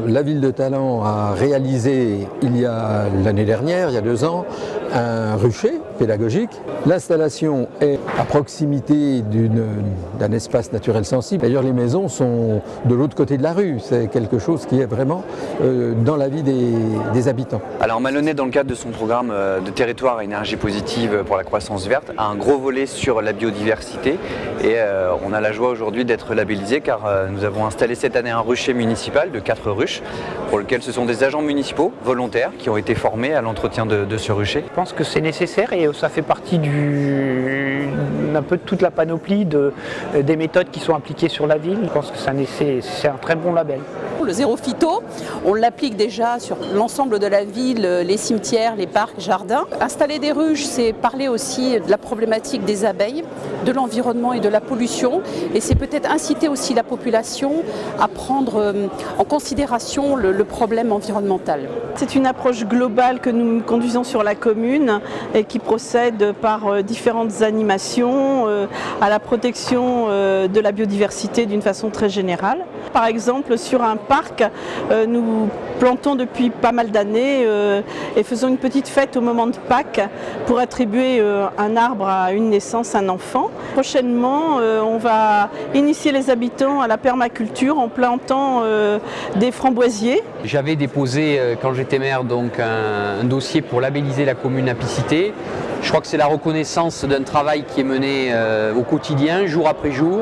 La ville de Talent a réalisé l'année dernière, il y a 2 ans, un rucher pédagogique. L'installation est à proximité d'un espace naturel sensible. D'ailleurs, les maisons sont de l'autre côté de la rue. C'est quelque chose qui est vraiment dans la vie des habitants. Alors Malonnet, dans le cadre de son programme de territoire à énergie positive pour la croissance verte, a un gros volet sur la biodiversité et on a la joie aujourd'hui d'être labellisé car nous avons installé cette année un rucher municipal de 4 ruches pour lequel ce sont des agents municipaux volontaires qui ont été formés à l'entretien de ce rucher. Je pense que c'est nécessaire et ça fait partie un peu de toute la panoplie des méthodes qui sont appliquées sur la ville. Je pense que c'est un très bon label. Le zéro phyto, on l'applique déjà sur l'ensemble de la ville, les cimetières, les parcs, jardins. Installer des ruches, c'est parler aussi de la problématique des abeilles, de l'environnement et de la pollution. Et c'est peut-être inciter aussi la population à prendre en considération le problème environnemental. C'est une approche globale que nous conduisons sur la commune et qui procède par différentes animations à la protection de la biodiversité d'une façon très générale. Par exemple, sur un parc, nous plantons depuis pas mal d'années et faisons une petite fête au moment de Pâques pour attribuer un arbre à une naissance, un enfant. Prochainement, on va initier les habitants à la permaculture en plantant des framboisiers. J'avais déposé, quand j'étais maire, donc un dossier pour labelliser la commune Apicité. Je crois que c'est la reconnaissance d'un travail qui est mené au quotidien, jour après jour,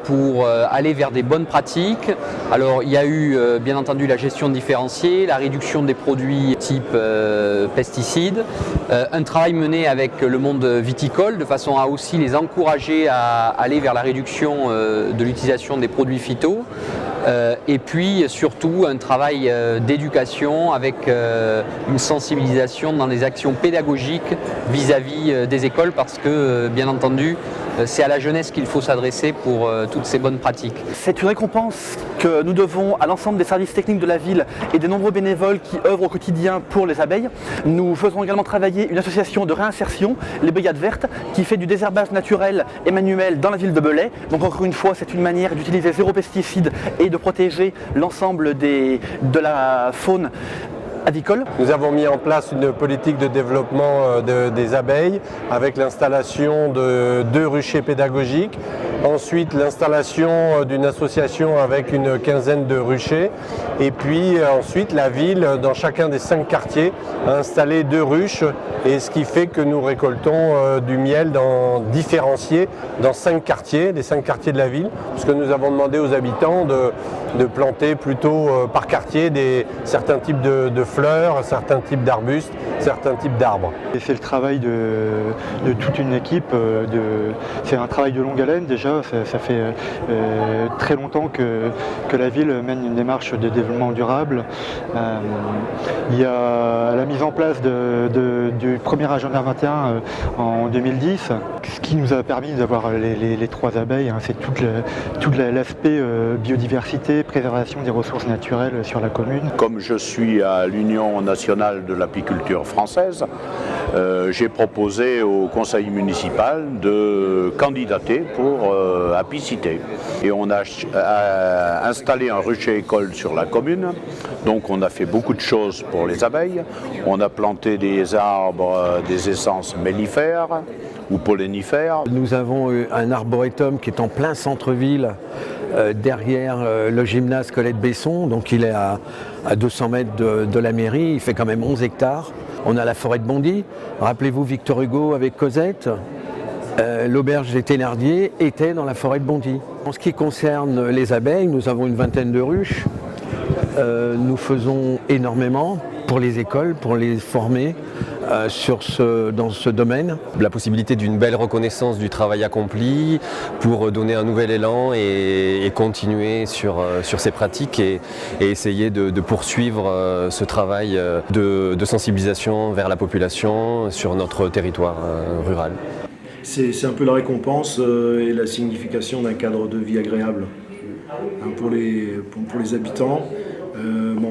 pour aller vers des bonnes pratiques. Alors il y a eu bien entendu la gestion différenciée, la réduction des produits type pesticides, un travail mené avec le monde viticole de façon à aussi les encourager à aller vers la réduction de l'utilisation des produits phyto. Et puis surtout un travail d'éducation avec une sensibilisation dans les actions pédagogiques vis-à-vis des écoles parce que bien entendu c'est à la jeunesse qu'il faut s'adresser pour toutes ces bonnes pratiques. C'est une récompense que nous devons à l'ensemble des services techniques de la ville et des nombreux bénévoles qui œuvrent au quotidien pour les abeilles. Nous faisons également travailler une association de réinsertion, les Brigades Vertes, qui fait du désherbage naturel et manuel dans la ville de Belay. Donc encore une fois, c'est une manière d'utiliser 0 pesticides et de protéger l'ensemble de la faune avicole. Nous avons mis en place une politique de développement des abeilles avec l'installation de 2 ruchers pédagogiques, ensuite l'installation d'une association avec une quinzaine de ruchers et puis ensuite la ville, dans chacun des 5 quartiers, a installé 2 ruches et ce qui fait que nous récoltons du miel différencié dans 5 quartiers, les 5 quartiers de la ville, puisque nous avons demandé aux habitants de planter plutôt par quartier certains types de fleurs, certains types d'arbustes, certains types d'arbres. C'est le travail de toute une équipe, c'est un travail de longue haleine déjà, ça fait très longtemps que la ville mène une démarche de développement durable. Il y a la mise en place du premier agenda 21 en 2010, ce qui nous a permis d'avoir les 3 abeilles, hein, c'est tout l'aspect biodiversité, préservation des ressources naturelles sur la commune. Comme je suis à l'Union nationale de l'apiculture française, j'ai proposé au conseil municipal de candidater pour Apicité. Et on a installé un rucher école sur la commune, donc on a fait beaucoup de choses pour les abeilles. On a planté des arbres, des essences mellifères ou pollinifères. Nous avons un arboretum qui est en plein centre-ville, derrière le gymnase Colette-Besson, donc il est à 200 mètres de la mairie, il fait quand même 11 hectares. On a la forêt de Bondy, rappelez-vous Victor Hugo avec Cosette, l'auberge des Thénardier était dans la forêt de Bondy. En ce qui concerne les abeilles, nous avons une vingtaine de ruches, nous faisons énormément pour les écoles, pour les former dans ce domaine. La possibilité d'une belle reconnaissance du travail accompli pour donner un nouvel élan et continuer sur ces pratiques et essayer de poursuivre ce travail de sensibilisation vers la population sur notre territoire rural. C'est un peu la récompense et la signification d'un cadre de vie agréable pour les habitants.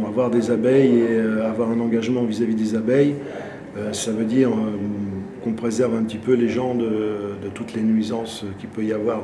Avoir des abeilles et avoir un engagement vis-à-vis des abeilles, ça veut dire qu'on préserve un petit peu les gens de toutes les nuisances qu'il peut y avoir.